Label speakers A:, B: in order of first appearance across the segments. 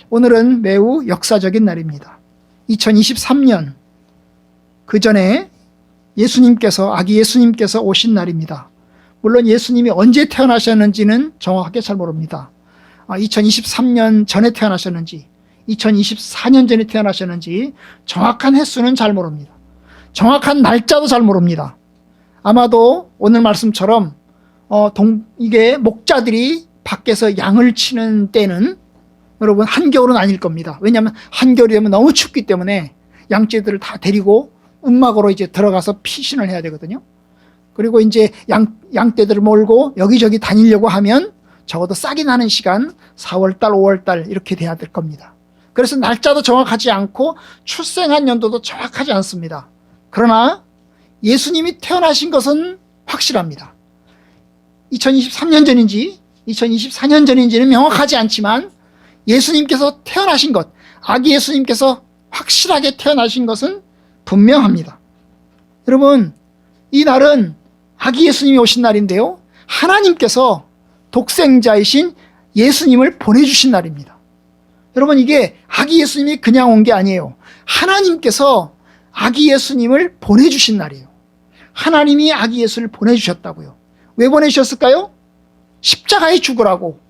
A: 오늘은 매우 역사적인 날입니다. 2023년 그 전에 아기 예수님께서 오신 날입니다. 물론 예수님이 언제 태어나셨는지는 정확하게 잘 모릅니다. 2023년 전에 태어나셨는지 2024년 전에 태어나셨는지 정확한 횟수는 잘 모릅니다. 정확한 날짜도 잘 모릅니다. 아마도 오늘 말씀처럼 이게 목자들이 밖에서 양을 치는 때는 여러분 한겨울은 아닐 겁니다. 왜냐하면 한겨울이 되면 너무 춥기 때문에 양떼들을 다 데리고 움막으로 이제 들어가서 피신을 해야 되거든요. 그리고 이제 양떼들을 몰고 여기저기 다니려고 하면 적어도 싹이 나는 시간 4월달, 5월달 이렇게 돼야 될 겁니다. 그래서 날짜도 정확하지 않고 출생한 연도도 정확하지 않습니다. 그러나 예수님이 태어나신 것은 확실합니다. 2023년 전인지 2024년 전인지는 명확하지 않지만 예수님께서 태어나신 것, 아기 예수님께서 확실하게 태어나신 것은 분명합니다. 여러분, 이 날은 아기 예수님이 오신 날인데요. 하나님께서 독생자이신 예수님을 보내주신 날입니다. 여러분, 이게 아기 예수님이 그냥 온 게 아니에요. 하나님께서 아기 예수님을 보내주신 날이에요. 하나님이 아기 예수를 보내주셨다고요. 왜 보내주셨을까요? 십자가에 죽으라고.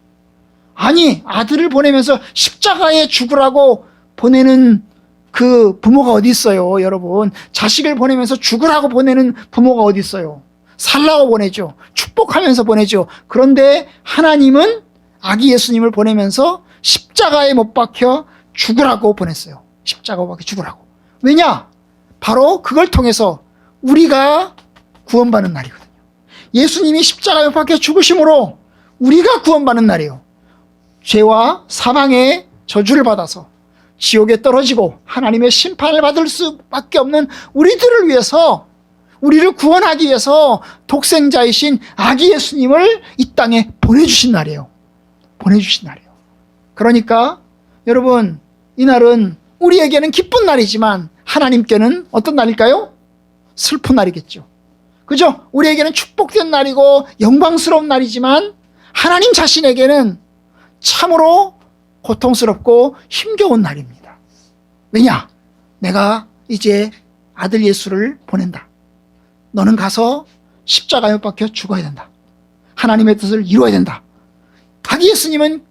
A: 아니, 아들을 보내면서 십자가에 죽으라고 보내는 그 부모가 어디 있어요, 여러분. 자식을 보내면서 죽으라고 보내는 부모가 어디 있어요. 살라고 보내죠. 축복하면서 보내죠. 그런데 하나님은 아기 예수님을 보내면서 십자가에 못 박혀 죽으라고 보냈어요. 십자가에 못 박혀 죽으라고. 왜냐? 바로 그걸 통해서 우리가 구원받는 날이거든요. 예수님이 십자가에 못 박혀 죽으심으로 우리가 구원받는 날이에요. 죄와 사망의 저주를 받아서 지옥에 떨어지고 하나님의 심판을 받을 수밖에 없는 우리들을 위해서, 우리를 구원하기 위해서 독생자이신 아기 예수님을 이 땅에 보내주신 날이에요. 보내주신 날이에요. 그러니까 여러분, 이 날은 우리에게는 기쁜 날이지만 하나님께는 어떤 날일까요? 슬픈 날이겠죠. 그죠? 우리에게는 축복된 날이고 영광스러운 날이지만 하나님 자신에게는 참으로 고통스럽고 힘겨운 날입니다. 왜냐? 내가 이제 아들 예수를 보낸다. 너는 가서 십자가에 못 박혀 죽어야 된다. 하나님의 뜻을 이루어야 된다. 아기 예수님은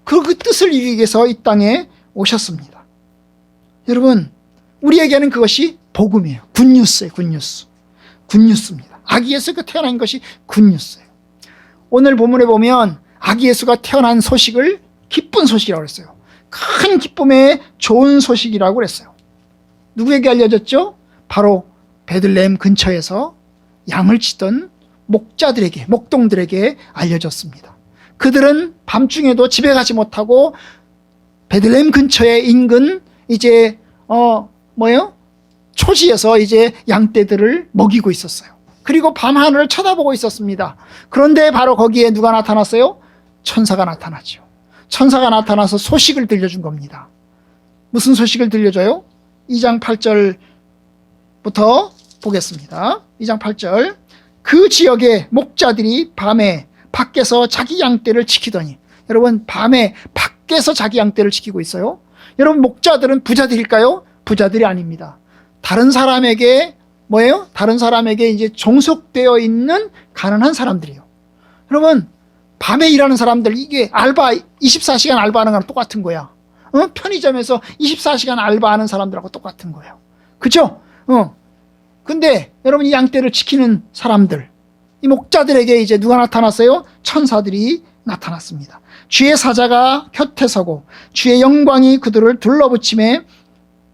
A: 그 뜻을 이루기 위해서 이 땅에 오셨습니다. 여러분, 우리에게는 그것이 복음이에요. 굿뉴스예요. 굿뉴스. 굿뉴스입니다. 아기 예수가 태어난 것이 굿뉴스예요. 오늘 본문에 보면 아기 예수가 태어난 소식을 기쁜 소식이라고 했어요. 큰 기쁨의 좋은 소식이라고 그랬어요. 누구에게 알려졌죠? 바로 베들레헴 근처에서 양을 치던 목자들에게, 목동들에게 알려졌습니다. 그들은 밤중에도 집에 가지 못하고 베들레헴 근처에 인근 이제 초지에서 이제 양떼들을 먹이고 있었어요. 그리고 밤하늘을 쳐다보고 있었습니다. 그런데 바로 거기에 누가 나타났어요? 천사가 나타나죠. 천사가 나타나서 소식을 들려준 겁니다. 무슨 소식을 들려줘요? 2장 8절부터 보겠습니다. 2장 8절. 그 지역의 목자들이 밤에 밖에서 자기 양떼를 지키더니, 여러분, 밤에 밖에서 자기 양떼를 지키고 있어요. 여러분, 목자들은 부자들일까요? 부자들이 아닙니다. 다른 사람에게 뭐예요? 다른 사람에게 이제 종속되어 있는 가난한 사람들이에요. 여러분, 밤에 일하는 사람들, 이게 24시간 알바하는 거랑 똑같은 거야. 편의점에서 24시간 알바하는 사람들하고 똑같은 거예요. 그죠? 근데 여러분, 이 양떼를 지키는 사람들, 이 목자들에게 이제 누가 나타났어요? 천사들이 나타났습니다. 주의 사자가 곁에 서고 주의 영광이 그들을 둘러붙임에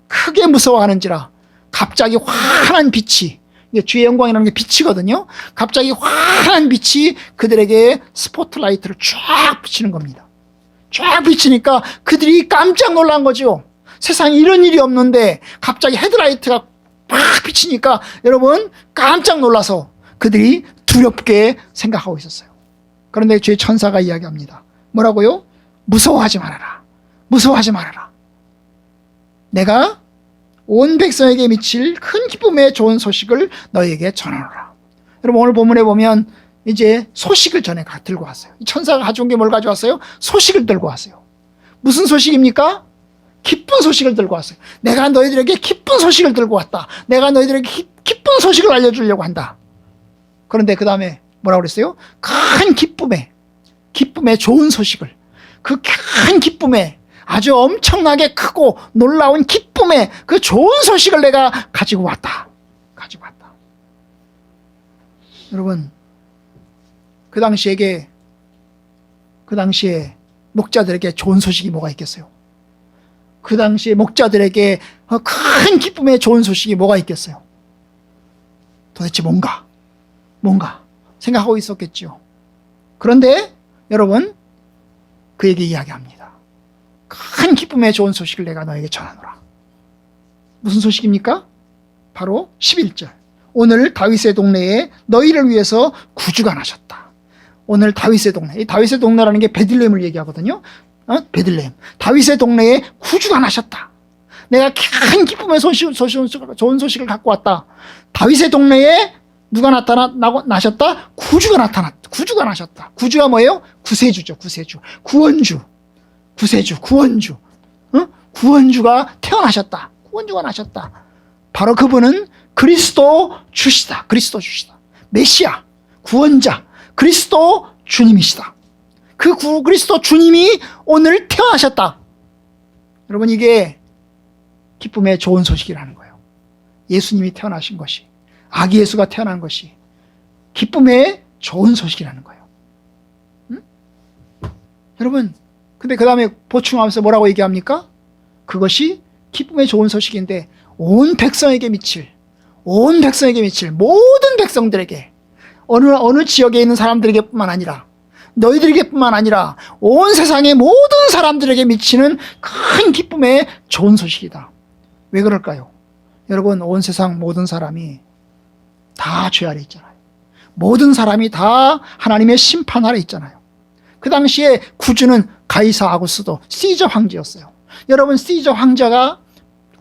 A: 크게 무서워하는지라. 갑자기 환한 빛이, 주의 영광이라는 게 빛이거든요. 갑자기 환한 빛이 그들에게 스포트라이트를 쫙 비치는 겁니다. 쫙 비치니까 그들이 깜짝 놀란 거죠. 세상에 이런 일이 없는데 갑자기 헤드라이트가 팍 비치니까 여러분 깜짝 놀라서 그들이 두렵게 생각하고 있었어요. 그런데 주의 천사가 이야기합니다. 뭐라고요? 무서워하지 말아라. 무서워하지 말아라. 내가 온 백성에게 미칠 큰 기쁨의 좋은 소식을 너희에게 전하노라. 여러분, 오늘 본문에 보면 이제 소식을 들고 왔어요. 이 천사가 가져온 게 뭘 가져왔어요? 소식을 들고 왔어요. 무슨 소식입니까? 기쁜 소식을 들고 왔어요. 내가 너희들에게 기쁜 소식을 들고 왔다. 내가 너희들에게 기쁜 소식을 알려주려고 한다. 그런데 그 다음에 뭐라고 그랬어요? 큰 기쁨에 좋은 소식을, 그 큰 기쁨에, 아주 엄청나게 크고 놀라운 기쁨에 그 좋은 소식을 내가 가지고 왔다. 여러분, 그 당시에 목자들에게 좋은 소식이 뭐가 있겠어요? 그 당시에 목자들에게 큰 기쁨의 좋은 소식이 뭐가 있겠어요? 도대체 뭔가 생각하고 있었겠죠. 그런데 여러분, 그에게 이야기합니다. 큰 기쁨의 좋은 소식을 내가 너에게 전하노라. 무슨 소식입니까? 바로 11절. 오늘 다윗의 동네에 너희를 위해서 구주가 나셨다. 오늘 다윗의 동네, 이 다윗의 동네라는 게 베들레헴을 얘기하거든요. 베들레헴. 다윗의 동네에 구주가 나셨다. 내가 큰 기쁨의 좋은 소식을 갖고 왔다. 다윗의 동네에 누가 나셨다? 구주가 나셨다. 구주가 뭐예요? 구세주죠. 구원주. 구원주가 태어나셨다. 구원주가 나셨다. 바로 그분은 그리스도 주시다. 메시아, 구원자, 그리스도 주님이시다. 그 그리스도 주님이 오늘 태어나셨다. 여러분, 이게 기쁨의 좋은 소식이라는 거예요. 예수님이 태어나신 것이, 아기 예수가 태어난 것이 기쁨의 좋은 소식이라는 거예요. 여러분, 근데 그 다음에 보충하면서 뭐라고 얘기합니까? 그것이 기쁨의 좋은 소식인데 온 백성에게 미칠 모든 백성들에게, 어느 지역에 있는 사람들에게뿐만 아니라 너희들에게뿐만 아니라 온 세상의 모든 사람들에게 미치는 큰 기쁨의 좋은 소식이다. 왜 그럴까요? 여러분, 온 세상 모든 사람이 다 죄 아래 있잖아요. 모든 사람이 다 하나님의 심판 아래 있잖아요. 그 당시에 구주는 가이사 아구스도 시저 황제였어요. 여러분, 시저 황제가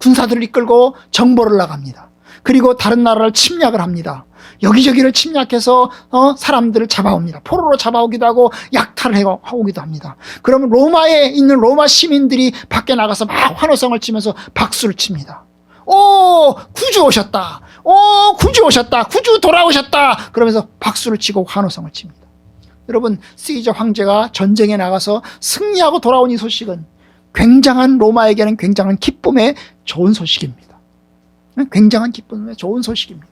A: 군사들을 이끌고 정보를 나갑니다. 그리고 다른 나라를 침략을 합니다. 여기저기를 침략해서 사람들을 잡아옵니다. 포로로 잡아오기도 하고 약탈을 해오기도 합니다. 그러면 로마에 있는 로마 시민들이 밖에 나가서 막 환호성을 치면서 박수를 칩니다. 오, 구주 오셨다. 구주 돌아오셨다. 그러면서 박수를 치고 환호성을 칩니다. 여러분, 시저 황제가 전쟁에 나가서 승리하고 돌아온 이 소식은 로마에게는 굉장한 기쁨의 좋은 소식입니다. 굉장한 기쁨의 좋은 소식입니다.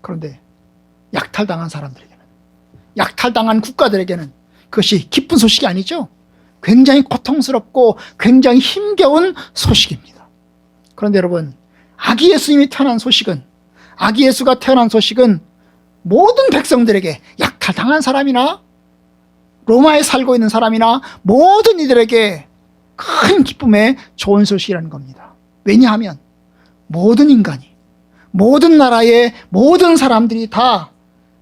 A: 그런데 약탈당한 사람들에게는, 약탈당한 국가들에게는 그것이 기쁜 소식이 아니죠. 굉장히 고통스럽고 굉장히 힘겨운 소식입니다. 그런데 여러분, 아기 예수님이 태어난 소식은, 아기 예수가 태어난 소식은 모든 백성들에게, 약탈당한 사람이나 로마에 살고 있는 사람이나 모든 이들에게 큰 기쁨의 좋은 소식이라는 겁니다. 왜냐하면 모든 인간이, 모든 나라의 모든 사람들이 다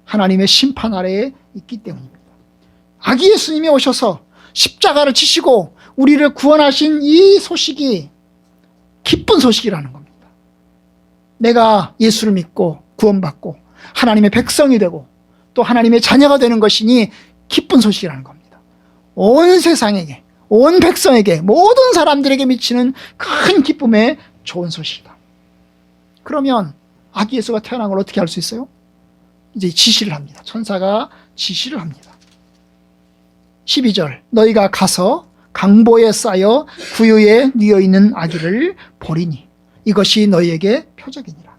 A: 하나님의 심판 아래에 있기 때문입니다. 아기 예수님이 오셔서 십자가를 지시고 우리를 구원하신 이 소식이 기쁜 소식이라는 겁니다. 내가 예수를 믿고 구원받고 하나님의 백성이 되고 또 하나님의 자녀가 되는 것이니 기쁜 소식이라는 겁니다. 온 세상에게, 온 백성에게, 모든 사람들에게 미치는 큰 기쁨의 좋은 소식이다. 그러면 아기 예수가 태어난 걸 어떻게 알 수 있어요? 이제 지시를 합니다. 천사가 지시를 합니다. 12절, 너희가 가서 강보에 쌓여 구유에 뉘어 있는 아기를 보리니 이것이 너희에게 표적이니라.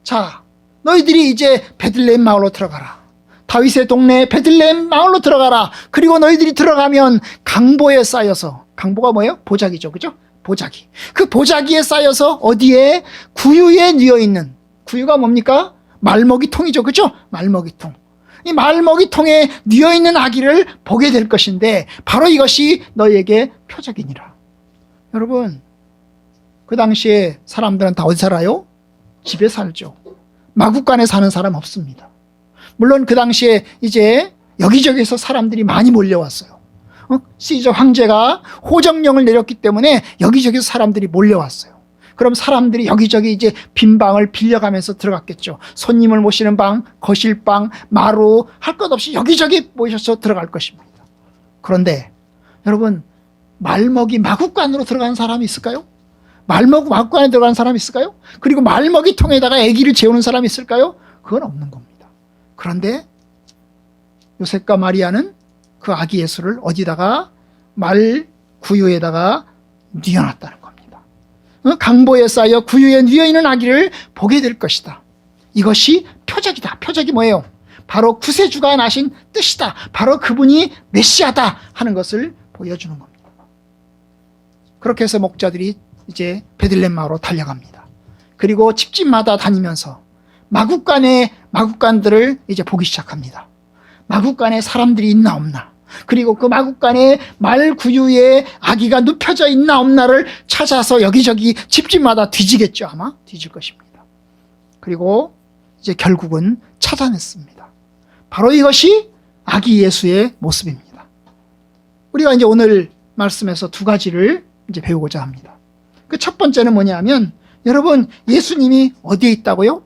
A: 자, 너희들이 이제 베들레헴 마을로 들어가라. 다윗의 동네 베들레헴 마을로 들어가라. 그리고 너희들이 들어가면 강보에 쌓여서, 강보가 뭐예요? 보자기죠, 그죠? 보자기. 그 보자기에 쌓여서 어디에? 구유에 뉘어 있는, 구유가 뭡니까? 말먹이통이죠, 그죠? 말먹이통. 이 말먹이통에 뉘어 있는 아기를 보게 될 것인데 바로 이것이 너희에게 표적이니라. 여러분, 그 당시에 사람들은 다 어디 살아요? 집에 살죠. 마구간에 사는 사람 없습니다. 물론 그 당시에 이제 여기저기서 사람들이 많이 몰려왔어요. 시저 황제가 호정령을 내렸기 때문에 여기저기서 사람들이 몰려왔어요. 그럼 사람들이 여기저기 이제 빈 방을 빌려가면서 들어갔겠죠. 손님을 모시는 방, 거실방, 마루, 할 것 없이 여기저기 모셔서 들어갈 것입니다. 그런데 여러분, 말먹이 마구간으로 들어간 사람이 있을까요? 말먹이 마구간에 들어간 사람이 있을까요? 그리고 말먹이 통에다가 아기를 재우는 사람이 있을까요? 그건 없는 겁니다. 그런데 요셉과 마리아는 그 아기 예수를 어디다가 말 구유에다가 뉘어놨다는 겁니다. 강보에 쌓여 구유에 뉘어있는 아기를 보게 될 것이다. 이것이 표적이다. 표적이 뭐예요? 바로 구세주가 나신 뜻이다. 바로 그분이 메시아다 하는 것을 보여주는 겁니다. 그렇게 해서 목자들이 이제 베들레헴 마을로 달려갑니다. 그리고 집집마다 다니면서 마구간들을 이제 보기 시작합니다. 마구간에 사람들이 있나 없나, 그리고 그 마구간에 말 구유에 아기가 눕혀져 있나 없나를 찾아서 여기저기 집집마다 뒤지겠죠. 아마 뒤질 것입니다. 그리고 이제 결국은 찾아냈습니다. 바로 이것이 아기 예수의 모습입니다. 우리가 이제 오늘 말씀에서 두 가지를 이제 배우고자 합니다. 그 첫 번째는 뭐냐면, 여러분, 예수님이 어디에 있다고요?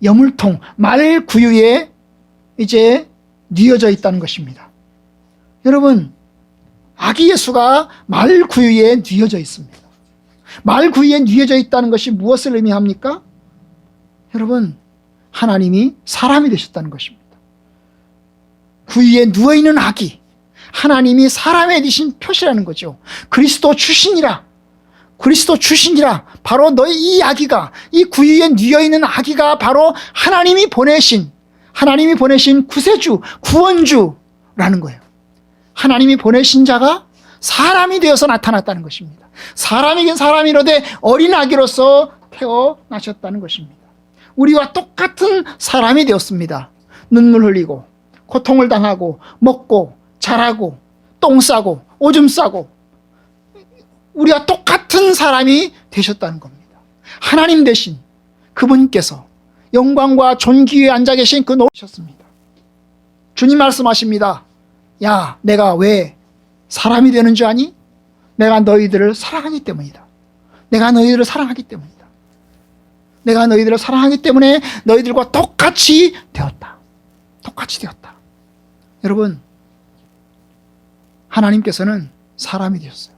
A: 여물통, 말 구유에 이제 뉘어져 있다는 것입니다. 여러분, 아기 예수가 말 구유에 뉘어져 있습니다. 말 구유에 뉘어져 있다는 것이 무엇을 의미합니까? 여러분, 하나님이 사람이 되셨다는 것입니다. 구유에 누워있는 아기, 하나님이 사람에 되신 표시라는 거죠. 그리스도 주신이라, 그리스도 주신이라. 바로 너희 이 아기가, 이 구유에 뉘어있는 아기가 바로 하나님이 보내신 구세주, 구원주라는 거예요. 하나님이 보내신 자가 사람이 되어서 나타났다는 것입니다. 사람이긴 사람이로되 어린 아기로서 태어나셨다는 것입니다. 우리와 똑같은 사람이 되었습니다. 눈물 흘리고 고통을 당하고 먹고 자라고 똥 싸고 오줌 싸고 우리와 똑같은 사람이 되셨다는 겁니다. 하나님 되신 그분께서 영광과 존귀에 앉아 계신 그 노셨습니다. 주님 말씀하십니다. 야, 내가 왜 사람이 되는 줄 아니? 내가 너희들을 사랑하기 때문이다. 내가 너희들을 사랑하기 때문이다. 내가 너희들을 사랑하기 때문에 너희들과 똑같이 되었다. 똑같이 되었다. 여러분, 하나님께서는 사람이 되셨어요.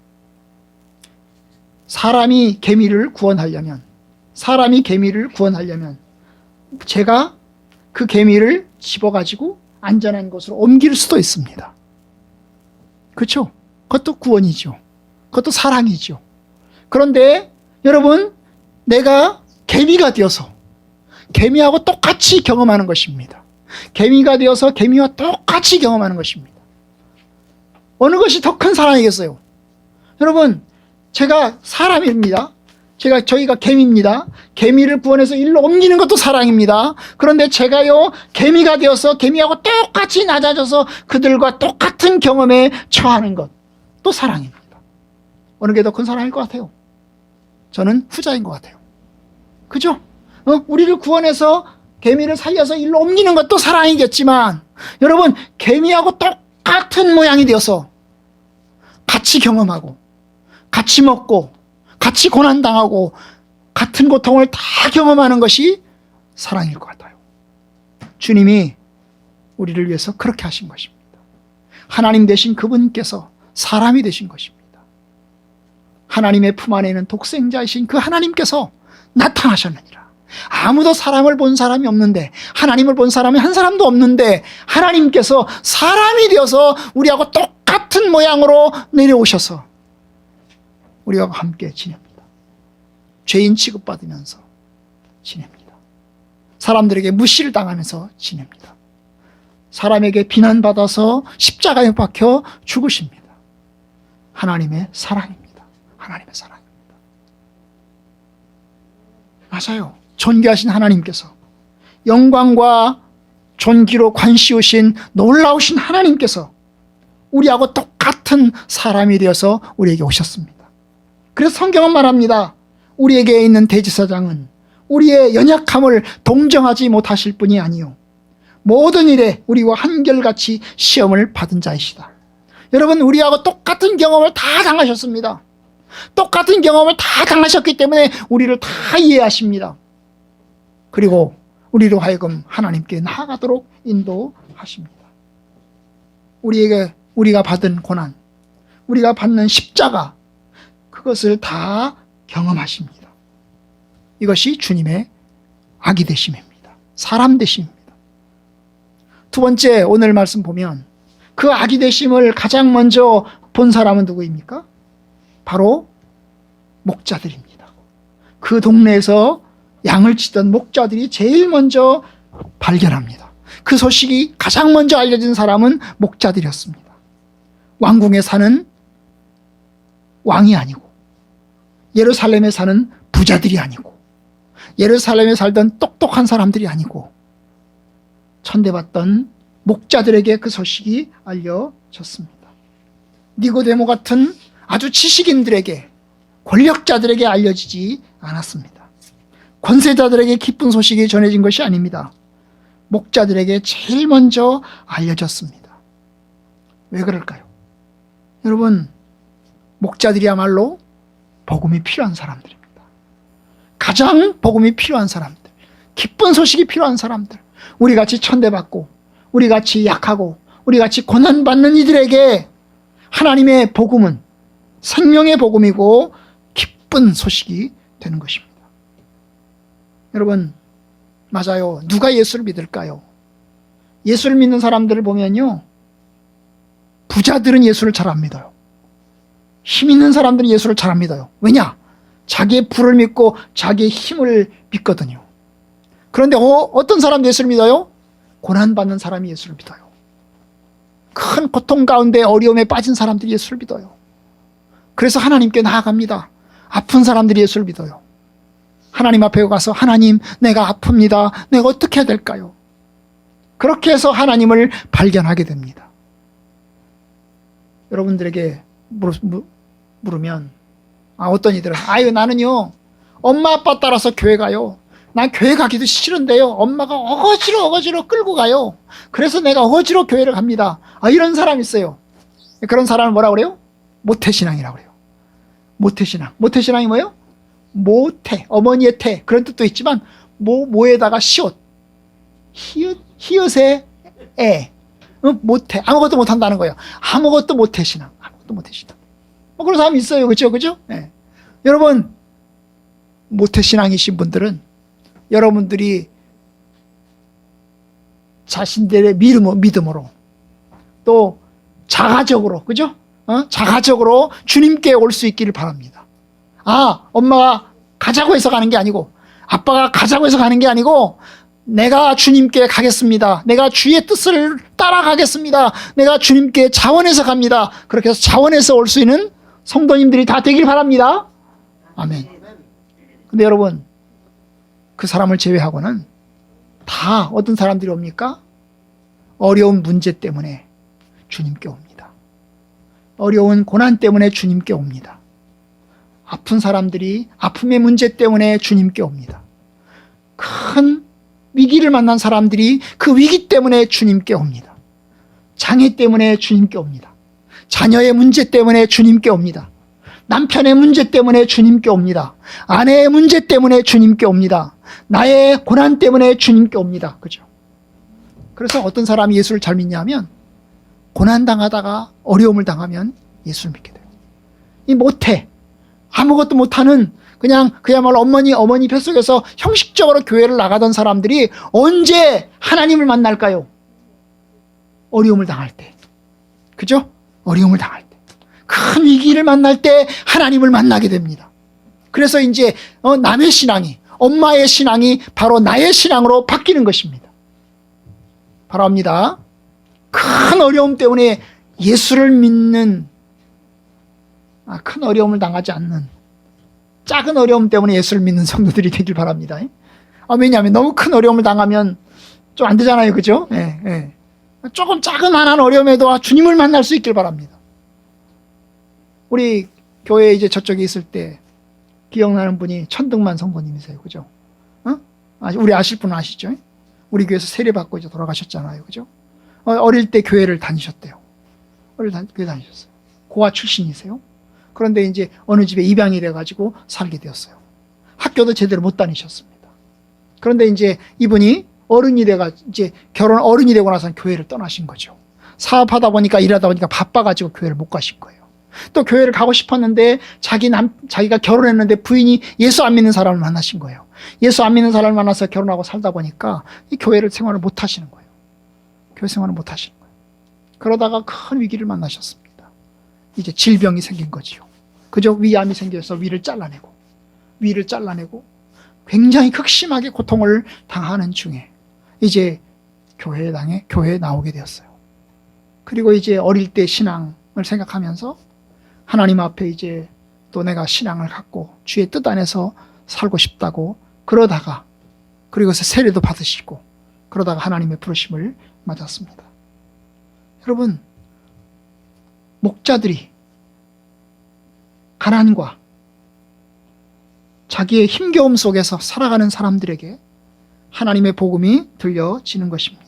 A: 사람이 개미를 구원하려면 제가 그 개미를 집어가지고 안전한 곳으로 옮길 수도 있습니다. 그렇죠? 그것도 구원이죠. 그것도 사랑이죠. 그런데 여러분, 내가 개미가 되어서 개미하고 똑같이 경험하는 것입니다. 개미가 되어서 개미와 똑같이 경험하는 것입니다. 어느 것이 더 큰 사랑이겠어요? 여러분, 제가 사람입니다. 저희가 개미입니다. 개미를 구원해서 일로 옮기는 것도 사랑입니다. 그런데 제가요, 개미가 되어서 개미하고 똑같이 낮아져서 그들과 똑같은 경험에 처하는 것, 또 사랑입니다. 어느 게 더 큰 사랑일 것 같아요? 저는 후자인 것 같아요. 그죠? 우리를 구원해서 개미를 살려서 일로 옮기는 것도 사랑이겠지만, 여러분, 개미하고 똑같은 모양이 되어서 같이 경험하고, 같이 먹고, 같이 고난당하고, 같은 고통을 다 경험하는 것이 사랑일 것 같아요. 주님이 우리를 위해서 그렇게 하신 것입니다. 하나님 되신 그분께서 사람이 되신 것입니다. 하나님의 품 안에 있는 독생자이신 그 하나님께서 나타나셨느니라. 아무도 사람을 본 사람이 없는데, 하나님을 본 사람이 한 사람도 없는데, 하나님께서 사람이 되어서 우리하고 똑같은 모양으로 내려오셔서 우리와 함께 지냅니다. 죄인 취급받으면서 지냅니다. 사람들에게 무시를 당하면서 지냅니다. 사람에게 비난받아서 십자가에 박혀 죽으십니다. 하나님의 사랑입니다. 하나님의 사랑입니다. 맞아요. 존귀하신 하나님께서, 영광과 존귀로 관시우신 놀라우신 하나님께서 우리하고 똑같은 사람이 되어서 우리에게 오셨습니다. 그래서 성경은 말합니다. 우리에게 있는 대제사장은 우리의 연약함을 동정하지 못하실 뿐이 아니요, 모든 일에 우리와 한결같이 시험을 받은 자이시다. 여러분, 우리하고 똑같은 경험을 다 당하셨습니다. 똑같은 경험을 다 당하셨기 때문에 우리를 다 이해하십니다. 그리고 우리로 하여금 하나님께 나아가도록 인도하십니다. 우리가 받은 고난, 우리가 받는 십자가, 그것을 다 경험하십니다. 이것이 주님의 아기 되심입니다. 사람 되심입니다. 두 번째, 오늘 말씀 보면 그 아기 되심을 가장 먼저 본 사람은 누구입니까? 바로 목자들입니다. 그 동네에서 양을 치던 목자들이 제일 먼저 발견합니다. 그 소식이 가장 먼저 알려진 사람은 목자들이었습니다. 왕궁에 사는 왕이 아니고, 예루살렘에 사는 부자들이 아니고, 예루살렘에 살던 똑똑한 사람들이 아니고, 천대받던 목자들에게 그 소식이 알려졌습니다. 니고데모 같은 아주 지식인들에게, 권력자들에게 알려지지 않았습니다. 권세자들에게 기쁜 소식이 전해진 것이 아닙니다. 목자들에게 제일 먼저 알려졌습니다. 왜 그럴까요? 여러분, 목자들이야말로 복음이 필요한 사람들입니다. 가장 복음이 필요한 사람들, 기쁜 소식이 필요한 사람들, 우리같이 천대받고 우리같이 약하고 우리같이 고난받는 이들에게 하나님의 복음은 생명의 복음이고 기쁜 소식이 되는 것입니다. 여러분, 맞아요. 누가 예수를 믿을까요? 예수를 믿는 사람들을 보면요, 부자들은 예수를 잘 안 믿어요. 힘 있는 사람들은 예수를 잘 안 믿어요. 왜냐? 자기의 부를 믿고 자기의 힘을 믿거든요. 그런데 어떤 사람이 예수를 믿어요? 고난받는 사람이 예수를 믿어요. 큰 고통 가운데 어려움에 빠진 사람들이 예수를 믿어요. 그래서 하나님께 나아갑니다. 아픈 사람들이 예수를 믿어요. 하나님 앞에 가서, 하나님, 내가 아픕니다. 내가 어떻게 해야 될까요? 그렇게 해서 하나님을 발견하게 됩니다. 여러분들에게 물으면, 어떤 이들은, 나는요, 엄마 아빠 따라서 교회 가요. 난 교회 가기도 싫은데요, 엄마가 어거지로 끌고 가요. 그래서 내가 어거지로 교회를 갑니다. 이런 사람이 있어요. 그런 사람을 뭐라고 그래요? 모태신앙이라고 그래요. 모태신앙. 모태신앙이 뭐예요? 모태, 어머니의 태, 그런 뜻도 있지만, 모에다가 시옷, 히읗의 에, 모태, 아무것도 못한다는 거예요. 아무것도 모태신앙, 아무것도 모태신앙. 그런 사람이 있어요. 그죠? 네. 여러분, 모태신앙이신 분들은 여러분들이 자신들의 믿음으로 또 자가적으로, 그죠? 자가적으로 주님께 올 수 있기를 바랍니다. 엄마가 가자고 해서 가는 게 아니고, 아빠가 가자고 해서 가는 게 아니고, 내가 주님께 가겠습니다. 내가 주의 뜻을 따라가겠습니다. 내가 주님께 자원해서 갑니다. 그렇게 해서 자원해서 올 수 있는 성도님들이 다 되길 바랍니다. 아멘. 근데 여러분, 그 사람을 제외하고는 다 어떤 사람들이 옵니까? 어려운 문제 때문에 주님께 옵니다. 어려운 고난 때문에 주님께 옵니다. 아픈 사람들이 아픔의 문제 때문에 주님께 옵니다. 큰 위기를 만난 사람들이 그 위기 때문에 주님께 옵니다. 장애 때문에 주님께 옵니다. 자녀의 문제 때문에 주님께 옵니다. 남편의 문제 때문에 주님께 옵니다. 아내의 문제 때문에 주님께 옵니다. 나의 고난 때문에 주님께 옵니다. 그죠? 그래서 어떤 사람이 예수를 잘 믿냐 하면, 고난당하다가 어려움을 당하면 예수를 믿게 돼요. 이 모태, 아무것도 못하는, 그야말로 어머니 뱃속에서 형식적으로 교회를 나가던 사람들이 언제 하나님을 만날까요? 어려움을 당할 때. 그죠? 어려움을 당할 때. 큰 위기를 만날 때 하나님을 만나게 됩니다. 그래서 이제 남의 신앙이, 엄마의 신앙이 바로 나의 신앙으로 바뀌는 것입니다. 바랍니다. 큰 어려움 때문에 예수를 믿는, 큰 어려움을 당하지 않는, 작은 어려움 때문에 예수를 믿는 성도들이 되길 바랍니다. 왜냐하면 너무 큰 어려움을 당하면 좀 안 되잖아요. 그죠? 조금 작은 어려움에도 주님을 만날 수 있길 바랍니다. 우리 교회 이제 저쪽에 있을 때 기억나는 분이 천등만 성도님이세요. 그죠? 우리 아실 분은 아시죠? 우리 교회에서 세례받고 이제 돌아가셨잖아요. 그죠? 어릴 때 교회를 다니셨대요. 교회 다니셨어요. 고아 출신이세요. 그런데 이제 어느 집에 입양이 돼가지고 살게 되었어요. 학교도 제대로 못 다니셨습니다. 그런데 이제 이분이 어른이 되고 나서는 교회를 떠나신 거죠. 사업하다 보니까, 일하다 보니까 바빠가지고 교회를 못 가신 거예요. 또 교회를 가고 싶었는데 자기가 결혼했는데 부인이 예수 안 믿는 사람을 만나신 거예요. 예수 안 믿는 사람을 만나서 결혼하고 살다 보니까 이 교회를 생활을 못 하시는 거예요. 교회 생활을 못 하시는 거예요. 그러다가 큰 위기를 만나셨습니다. 이제 질병이 생긴 거지요. 그저 위암이 생겨서 위를 잘라내고 굉장히 극심하게 고통을 당하는 중에 이제 교회에 나오게 되었어요. 그리고 이제 어릴 때 신앙을 생각하면서 하나님 앞에 이제 또 내가 신앙을 갖고 주의 뜻 안에서 살고 싶다고 그러다가, 그리고서 세례도 받으시고 그러다가 하나님의 부르심을 맞았습니다. 여러분, 목자들이 가난과 자기의 힘겨움 속에서 살아가는 사람들에게 하나님의 복음이 들려지는 것입니다.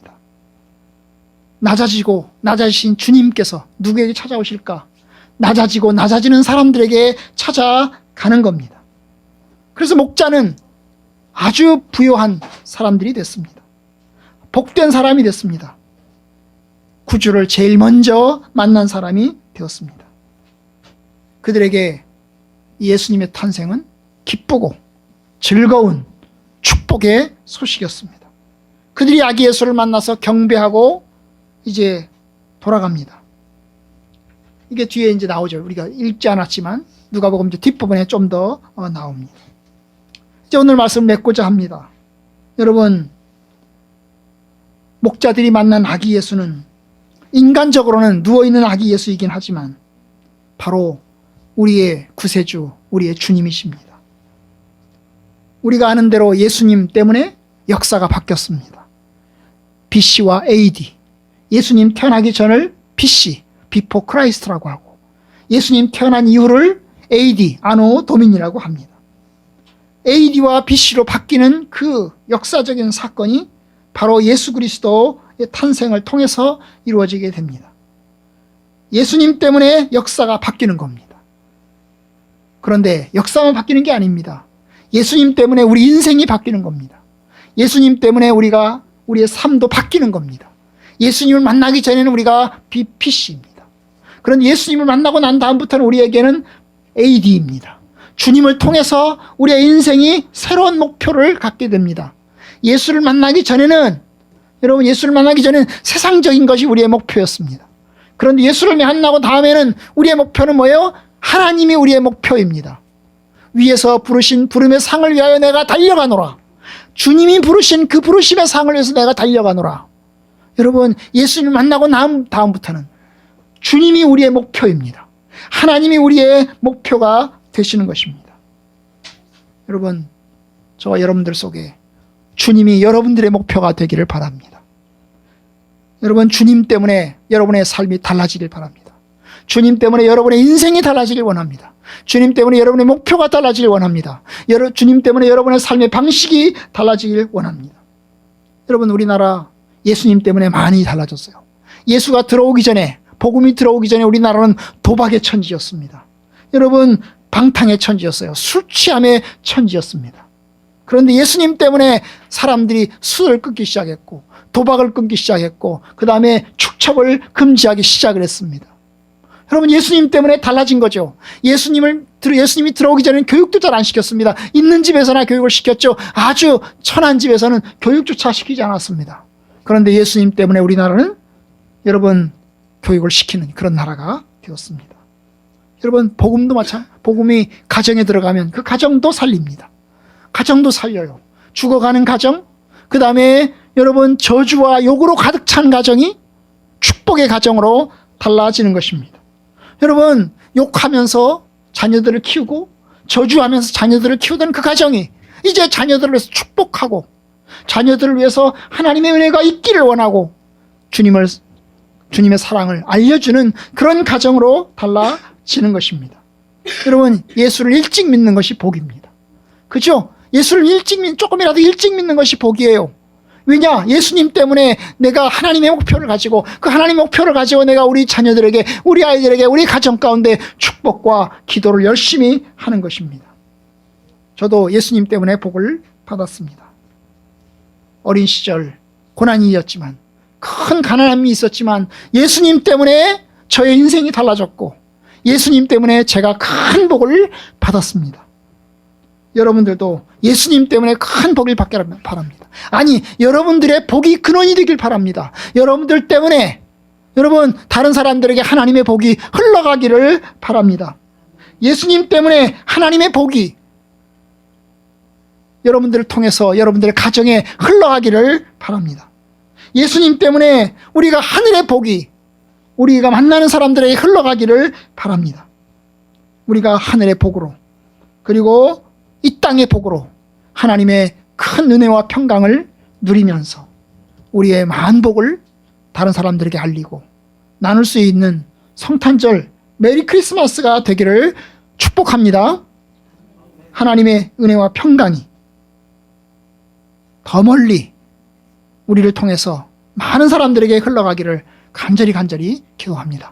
A: 낮아지신 주님께서 누구에게 찾아오실까? 낮아지는 사람들에게 찾아가는 겁니다. 그래서 목자는 아주 부요한 사람들이 됐습니다. 복된 사람이 됐습니다. 구주를 제일 먼저 만난 사람이 되었습니다. 그들에게 예수님의 탄생은 기쁘고 즐거운 축복의 소식이었습니다. 그들이 아기 예수를 만나서 경배하고 이제 돌아갑니다. 이게 뒤에 이제 나오죠. 우리가 읽지 않았지만 누가복음 이제 뒷부분에 좀 더 나옵니다. 이제 오늘 말씀을 맺고자 합니다. 여러분, 목자들이 만난 아기 예수는 인간적으로는 누워있는 아기 예수이긴 하지만 바로 우리의 구세주, 우리의 주님이십니다. 우리가 아는 대로 예수님 때문에 역사가 바뀌었습니다. BC와 AD, 예수님 태어나기 전을 BC, Before Christ라고 하고, 예수님 태어난 이후를 AD, 아노 도민이라고 합니다. AD와 BC로 바뀌는 그 역사적인 사건이 바로 예수 그리스도의 탄생을 통해서 이루어지게 됩니다. 예수님 때문에 역사가 바뀌는 겁니다. 그런데 역사만 바뀌는 게 아닙니다. 예수님 때문에 우리 인생이 바뀌는 겁니다. 예수님 때문에 우리의 삶도 바뀌는 겁니다. 예수님을 만나기 전에는 우리가 BPC입니다. 그런데 예수님을 만나고 난 다음부터는 우리에게는 AD입니다. 주님을 통해서 우리의 인생이 새로운 목표를 갖게 됩니다. 예수를 만나기 전에는 세상적인 것이 우리의 목표였습니다. 그런데 예수를 만나고 다음에는 우리의 목표는 뭐예요? 하나님이 우리의 목표입니다. 위에서 부르신 부름의 상을 위하여 내가 달려가노라. 주님이 부르신 그 부르심의 상을 위해서 내가 달려가노라. 여러분, 예수님을 만나고 다음부터는 주님이 우리의 목표입니다. 하나님이 우리의 목표가 되시는 것입니다. 여러분, 저와 여러분들 속에 주님이 여러분들의 목표가 되기를 바랍니다. 여러분, 주님 때문에 여러분의 삶이 달라지길 바랍니다. 주님 때문에 여러분의 인생이 달라지길 원합니다. 주님 때문에 여러분의 목표가 달라지길 원합니다. 주님 때문에 여러분의 삶의 방식이 달라지길 원합니다. 여러분, 우리나라 예수님 때문에 많이 달라졌어요. 예수가 들어오기 전에, 복음이 들어오기 전에 우리나라는 도박의 천지였습니다. 여러분, 방탕의 천지였어요. 술 취함의 천지였습니다. 그런데 예수님 때문에 사람들이 술을 끊기 시작했고, 도박을 끊기 시작했고, 그 다음에 축척을 금지하기 시작을 했습니다. 여러분, 예수님 때문에 달라진 거죠. 예수님이 들어오기 전에는 교육도 잘 안 시켰습니다. 있는 집에서나 교육을 시켰죠. 아주 천한 집에서는 교육조차 시키지 않았습니다. 그런데 예수님 때문에 우리나라는 여러분 교육을 시키는 그런 나라가 되었습니다. 여러분, 복음이 가정에 들어가면 그 가정도 살립니다. 가정도 살려요. 죽어가는 가정, 그 다음에 여러분 저주와 욕으로 가득 찬 가정이 축복의 가정으로 달라지는 것입니다. 여러분, 욕하면서 자녀들을 키우고 저주하면서 자녀들을 키우던 그 가정이 이제 자녀들을 위해서 축복하고 자녀들을 위해서 하나님의 은혜가 있기를 원하고 주님의 사랑을 알려주는 그런 가정으로 달라지는 것입니다. 여러분, 예수를 일찍 믿는 것이 복입니다. 그죠? 예수를 조금이라도 일찍 믿는 것이 복이에요. 왜냐? 예수님 때문에 내가 하나님의 목표를 가지고 그 하나님의 목표를 가지고 내가 우리 자녀들에게, 우리 아이들에게, 우리 가정 가운데 축복과 기도를 열심히 하는 것입니다. 저도 예수님 때문에 복을 받았습니다. 어린 시절 고난이었지만, 큰 가난함이 있었지만 예수님 때문에 저의 인생이 달라졌고 예수님 때문에 제가 큰 복을 받았습니다. 여러분들도 예수님 때문에 큰 복을 받기를 바랍니다. 아니, 여러분들의 복이 근원이 되길 바랍니다. 여러분들 때문에 여러분 다른 사람들에게 하나님의 복이 흘러가기를 바랍니다. 예수님 때문에 하나님의 복이 여러분들을 통해서 여러분들의 가정에 흘러가기를 바랍니다. 예수님 때문에 우리가 하늘의 복이 우리가 만나는 사람들에게 흘러가기를 바랍니다. 우리가 하늘의 복으로 그리고 이 땅의 복으로 하나님의 큰 은혜와 평강을 누리면서 우리의 만복을 다른 사람들에게 알리고 나눌 수 있는 성탄절 메리 크리스마스가 되기를 축복합니다. 하나님의 은혜와 평강이 더 멀리 우리를 통해서 많은 사람들에게 흘러가기를 간절히 기도합니다.